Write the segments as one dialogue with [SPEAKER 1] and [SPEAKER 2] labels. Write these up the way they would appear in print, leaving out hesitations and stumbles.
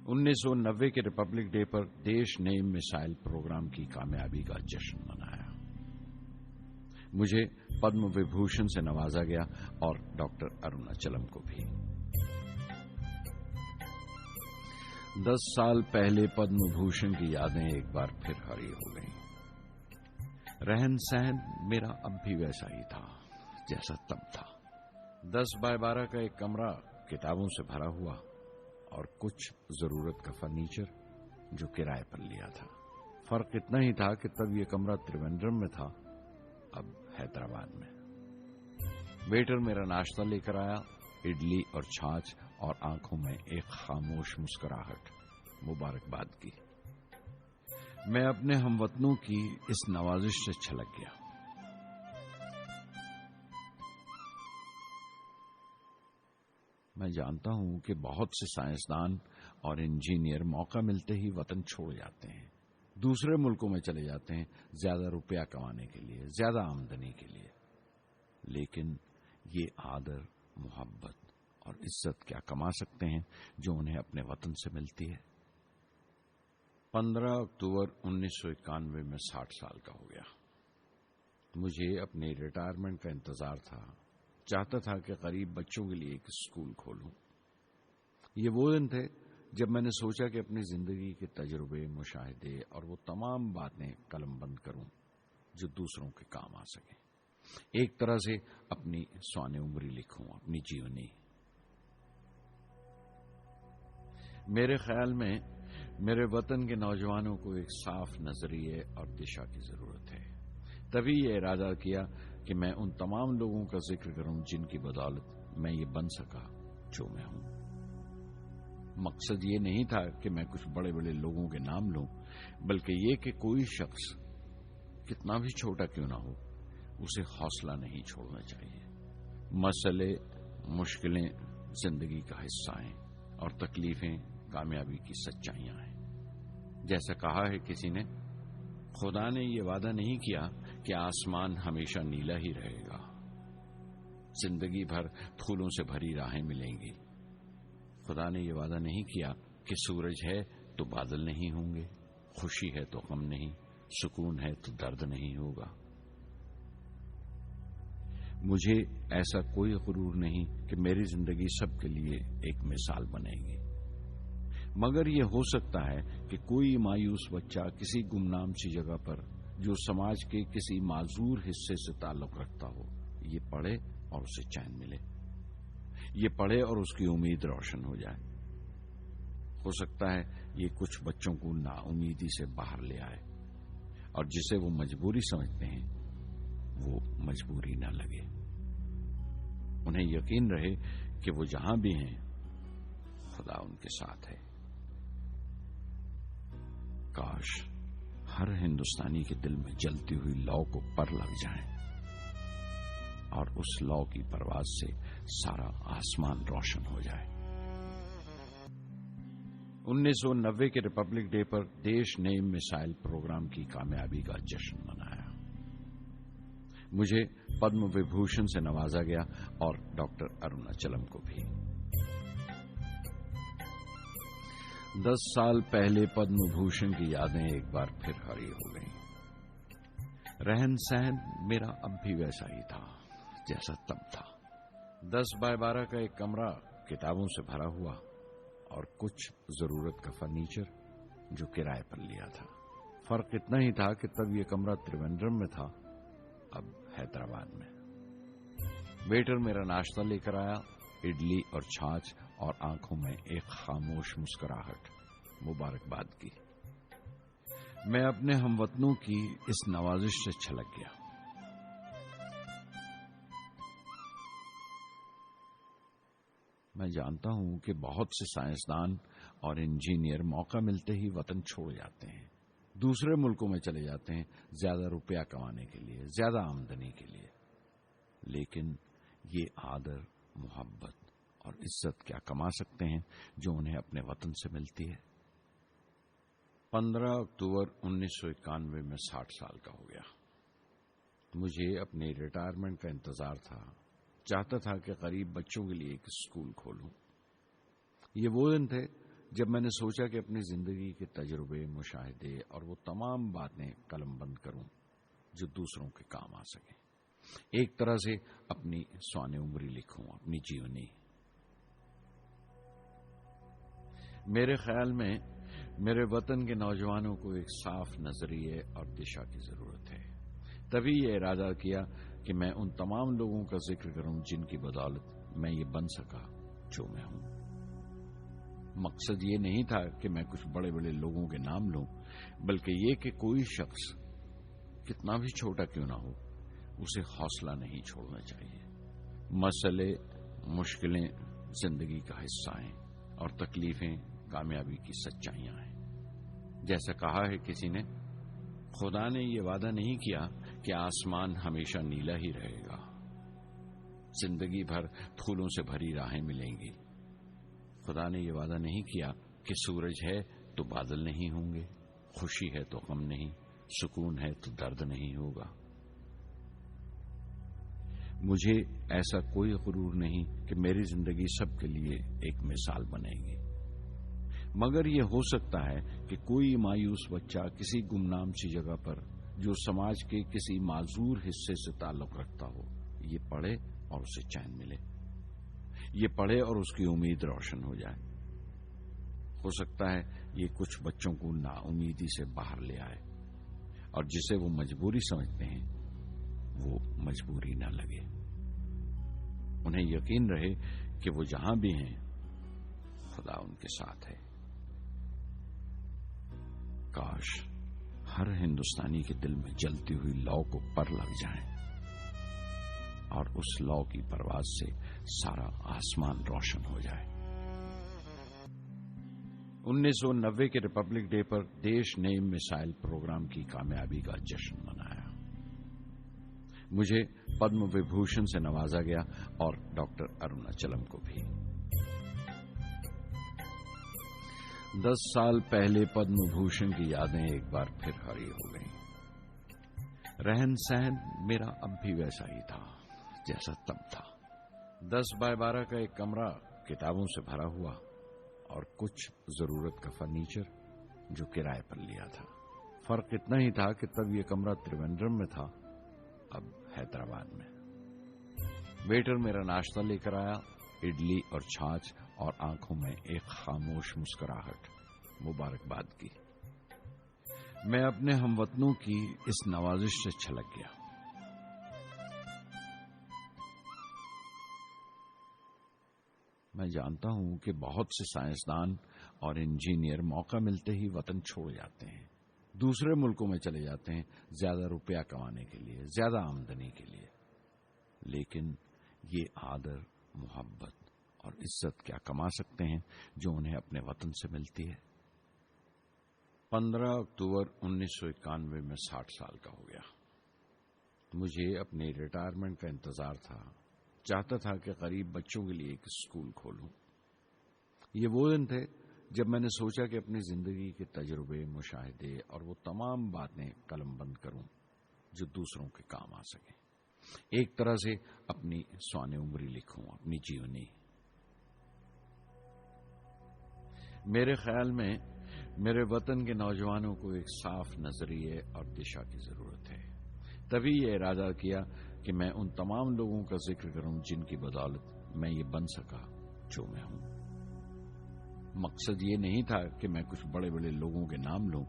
[SPEAKER 1] 1990 کے republic day پر دیش نے میسائل پروگرام کی کامیابی کا جشن منایا. مجھے پدم وبھوشن سے نوازا گیا اور ڈاکٹر اروناچلم کو بھی. 10 سال پہلے پدم بھوشن کی یادیں ایک بار پھر ہری ہو گئیں. رہن سہن میرا اب بھی ویسا ہی تھا جیسا تب تھا. 10 بائی 12 کا ایک کمرہ کتابوں سے بھرا ہوا اور کچھ ضرورت کا فرنیچر جو کرائے پر لیا تھا. فرق اتنا ہی تھا کہ تب یہ کمرہ تریویندرم میں تھا، اب حیدرآباد میں. ویٹر میرا ناشتہ لے کر آیا، اڈلی اور چھاچھ، اور آنکھوں میں ایک خاموش مسکراہٹ. مبارکباد کی. میں اپنے ہم وطنوں کی اس نوازش سے چھلک گیا. میں جانتا ہوں کہ بہت سے سائنسدان اور انجینئر موقع ملتے ہی وطن چھوڑ جاتے ہیں، دوسرے ملکوں میں چلے جاتے ہیں زیادہ روپیہ کمانے کے لیے، زیادہ آمدنی کے لیے. لیکن یہ آدر، محبت اور عزت کیا کما سکتے ہیں جو انہیں اپنے وطن سے ملتی ہے. 15 اکتوبر 1991 میں 60 سال کا ہو گیا. مجھے اپنے ریٹائرمنٹ کا انتظار تھا. چاہتا تھا کہ غریب بچوں کے لیے ایک اسکول کھولوں. یہ وہ دن تھے جب میں نے سوچا کہ اپنی زندگی کے تجربے، مشاہدے اور وہ تمام باتیں قلم بند کروں جو دوسروں کے کام آ سکیں. ایک طرح سے اپنی سوانح عمری لکھوں، اپنی جیونی. میرے خیال میں میرے وطن کے نوجوانوں کو ایک صاف نظریے اور دشا کی ضرورت ہے. تبھی یہ ارادہ کیا کہ میں ان تمام لوگوں کا ذکر کروں جن کی بدولت میں یہ بن سکا جو میں ہوں. مقصد یہ نہیں تھا کہ میں کچھ بڑے بڑے لوگوں کے نام لوں، بلکہ یہ کہ کوئی شخص کتنا بھی چھوٹا کیوں نہ ہو اسے حوصلہ نہیں چھوڑنا چاہیے. مسئلے، مشکلیں زندگی کا حصہ ہیں اور تکلیفیں کامیابی کی سچائیاں ہیں. جیسا کہا ہے کسی نے، خدا نے یہ وعدہ نہیں کیا کہ آسمان ہمیشہ نیلا ہی رہے گا، زندگی بھر پھولوں سے بھری راہیں ملیں گی. خدا نے یہ وعدہ نہیں کیا کہ سورج ہے تو بادل نہیں ہوں گے، خوشی ہے تو غم نہیں، سکون ہے تو درد نہیں ہوگا. مجھے ایسا کوئی غرور نہیں کہ میری زندگی سب کے لیے ایک مثال بنے گی، مگر یہ ہو سکتا ہے کہ کوئی مایوس بچہ کسی گمنام سی جگہ پر جو سماج کے کسی معذور حصے سے تعلق رکھتا ہو، یہ پڑھے اور اسے چین ملے، یہ پڑھے اور اس کی امید روشن ہو جائے. ہو سکتا ہے یہ کچھ بچوں کو نا امیدی سے باہر لے آئے اور جسے وہ مجبوری سمجھتے ہیں وہ مجبوری نہ لگے. انہیں یقین رہے کہ وہ جہاں بھی ہیں خدا ان کے ساتھ ہے. کاش ہر ہندوستانی کے دل میں جلتی ہوئی لو کو پر لگ جائیں اور اس لو کی پرواز سے سارا آسمان روشن ہو جائے. 1990 کے ریپبلک ڈے پر دیش نے میسائل پروگرام کی کامیابی کا جشن منایا. مجھے پدم وبھوشن سے نوازا گیا اور ڈاکٹر اروناچلم کو بھی. 10 سال پہلے پدم بھوشن کی یادیں ایک بار پھر ہری ہو گئیں. رہن سہن میرا اب بھی ویسا ہی تھا جیسا تب تھا. 10 بائی 12 کا ایک کمرہ کتابوں سے بھرا ہوا اور کچھ ضرورت کا فرنیچر جو کرائے پر لیا تھا. فرق اتنا ہی تھا کہ تب یہ کمرہ تریویندرم میں تھا، اب حیدرآباد میں. ویٹر میرا ناشتہ لے کر آیا، اڈلی اور چھاچھ، اور آنکھوں میں ایک خاموش مسکراہٹ. مبارکباد کی. میں اپنے ہم وطنوں کی اس نوازش سے چھلک گیا. میں جانتا ہوں کہ بہت سے سائنسدان اور انجینئر موقع ملتے ہی وطن چھوڑ جاتے ہیں، دوسرے ملکوں میں چلے جاتے ہیں زیادہ روپیہ کمانے کے لیے، زیادہ آمدنی کے لیے. لیکن یہ آدر، محبت اور عزت کیا کما سکتے ہیں جو انہیں اپنے وطن سے ملتی ہے. 15 اکتوبر 1991 میں 60 سال کا ہو گیا. مجھے اپنے ریٹائرمنٹ کا انتظار تھا. چاہتا تھا کہ غریب بچوں کے لیے ایک اسکول کھولوں. یہ وہ دن تھے جب میں نے سوچا کہ اپنی زندگی کے تجربے، مشاہدے اور وہ تمام باتیں قلم بند کروں جو دوسروں کے کام آ سکیں، ایک طرح سے اپنی سوانح عمری لکھوں، اپنی جیونی۔ میرے خیال میں میرے وطن کے نوجوانوں کو ایک صاف نظریے اور دشا کی ضرورت ہے۔ تبھی یہ ارادہ کیا کہ میں ان تمام لوگوں کا ذکر کروں جن کی بدولت میں یہ بن سکا جو میں ہوں۔ مقصد یہ نہیں تھا کہ میں کچھ بڑے بڑے لوگوں کے نام لوں، بلکہ یہ کہ کوئی شخص کتنا بھی چھوٹا کیوں نہ ہو اسے حوصلہ نہیں چھوڑنا چاہیے۔ مسئلے، مشکلیں زندگی کا حصہ ہیں اور تکلیفیں کامیابی کی سچائیاں ہیں۔ جیسا کہا ہے کسی نے، خدا نے یہ وعدہ نہیں کیا کہ آسمان ہمیشہ نیلا ہی رہے گا، زندگی بھر پھولوں سے بھری راہیں ملیں گی۔ خدا نے یہ وعدہ نہیں کیا کہ سورج ہے تو بادل نہیں ہوں گے، خوشی ہے تو غم نہیں، سکون ہے تو درد نہیں ہوگا۔ مجھے ایسا کوئی غرور نہیں کہ میری زندگی سب کے لیے ایک مثال بنے گی، مگر یہ ہو سکتا ہے کہ کوئی مایوس بچہ کسی گمنام سی جگہ پر جو سماج کے کسی معذور حصے سے تعلق رکھتا ہو، یہ پڑھے اور اسے چین ملے، یہ پڑھے اور اس کی امید روشن ہو جائے۔ ہو سکتا ہے یہ کچھ بچوں کو نا امیدی سے باہر لے آئے اور جسے وہ مجبوری سمجھتے ہیں وہ مجبوری نہ لگے، انہیں یقین رہے کہ وہ جہاں بھی ہیں خدا ان کے ساتھ ہے۔ کاش ہر ہندوستانی کے دل میں جلتی ہوئی لو کو پر لگ جائیں اور اس لو کی پرواز سے سارا آسمان روشن ہو جائے۔ 1990 کے ریپبلک ڈے پر دیش نے میسائل پروگرام کی کامیابی کا جشن منایا۔ مجھے پدم وبھوشن سے نوازا گیا اور ڈاکٹر اروناچلم کو بھی۔ 10 سال پہلے پدم بھوشن کی یادیں ایک بار پھر ہری ہو گئیں۔ رہن سہن میرا اب بھی ویسا ہی تھا جیسا تب تھا۔ 10 بائی 12 کا ایک کمرہ کتابوں سے بھرا ہوا اور کچھ ضرورت کا فرنیچر جو کرائے پر لیا تھا۔ فرق اتنا ہی تھا کہ تب یہ کمرہ تریویندرم میں تھا، اب حیدرآباد میں۔ ویٹر میرا ناشتہ لے کر آیا، اڈلی اور چھاچھ، اور آنکھوں میں ایک خاموش مسکراہٹ، مبارکباد کی۔ میں اپنے ہم وطنوں کی اس نوازش سے چھلک گیا۔ میں جانتا ہوں کہ بہت سے سائنسدان اور انجینئر موقع ملتے ہی وطن چھوڑ جاتے ہیں، دوسرے ملکوں میں چلے جاتے ہیں زیادہ روپیہ کمانے کے لیے، زیادہ آمدنی کے لیے، لیکن یہ آدر، محبت اور عزت کیا کما سکتے ہیں جو انہیں اپنے وطن سے ملتی ہے۔ 15 اکتوبر 1991 میں 60 سال کا ہو گیا۔ مجھے اپنی ریٹائرمنٹ کا انتظار تھا، چاہتا تھا کہ غریب بچوں کے لیے ایک اسکول کھولوں۔ یہ وہ دن تھے جب میں نے سوچا کہ اپنی زندگی کے تجربے، مشاہدے اور وہ تمام باتیں قلم بند کروں جو دوسروں کے کام آ سکیں، ایک طرح سے اپنی سوانح عمری لکھوں، اپنی جیونی۔ میرے خیال میں میرے وطن کے نوجوانوں کو ایک صاف نظریے اور دشا کی ضرورت ہے۔ تبھی یہ ارادہ کیا کہ میں ان تمام لوگوں کا ذکر کروں جن کی بدولت میں یہ بن سکا جو میں ہوں۔ مقصد یہ نہیں تھا کہ میں کچھ بڑے بڑے لوگوں کے نام لوں،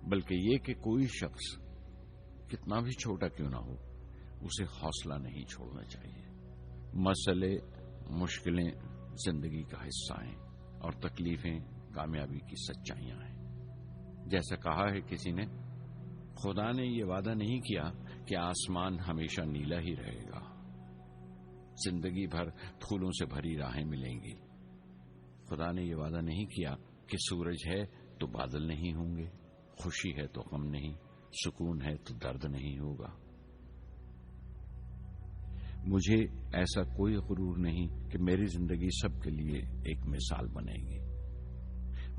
[SPEAKER 1] بلکہ یہ کہ کوئی شخص کتنا بھی چھوٹا کیوں نہ ہو اسے حوصلہ نہیں چھوڑنا چاہیے۔ مسئلے، مشکلیں زندگی کا حصہ ہیں اور تکلیفیں کامیابی کی سچائیاں ہیں۔ جیسا کہا ہے کسی نے، خدا نے یہ وعدہ نہیں کیا کہ آسمان ہمیشہ نیلا ہی رہے گا، زندگی بھر پھولوں سے بھری راہیں ملیں گی۔ خدا نے یہ وعدہ نہیں کیا کہ سورج ہے تو بادل نہیں ہوں گے، خوشی ہے تو غم نہیں، سکون ہے تو درد نہیں ہوگا۔ مجھے ایسا کوئی غرور نہیں کہ میری زندگی سب کے لیے ایک مثال بنے گی،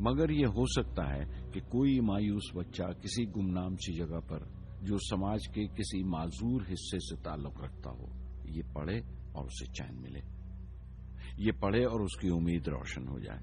[SPEAKER 1] مگر یہ ہو سکتا ہے کہ کوئی مایوس بچہ کسی گمنام سی جگہ پر جو سماج کے کسی معذور حصے سے تعلق رکھتا ہو، یہ پڑھے اور اسے چین ملے، یہ پڑھے اور اس کی امید روشن ہو جائے۔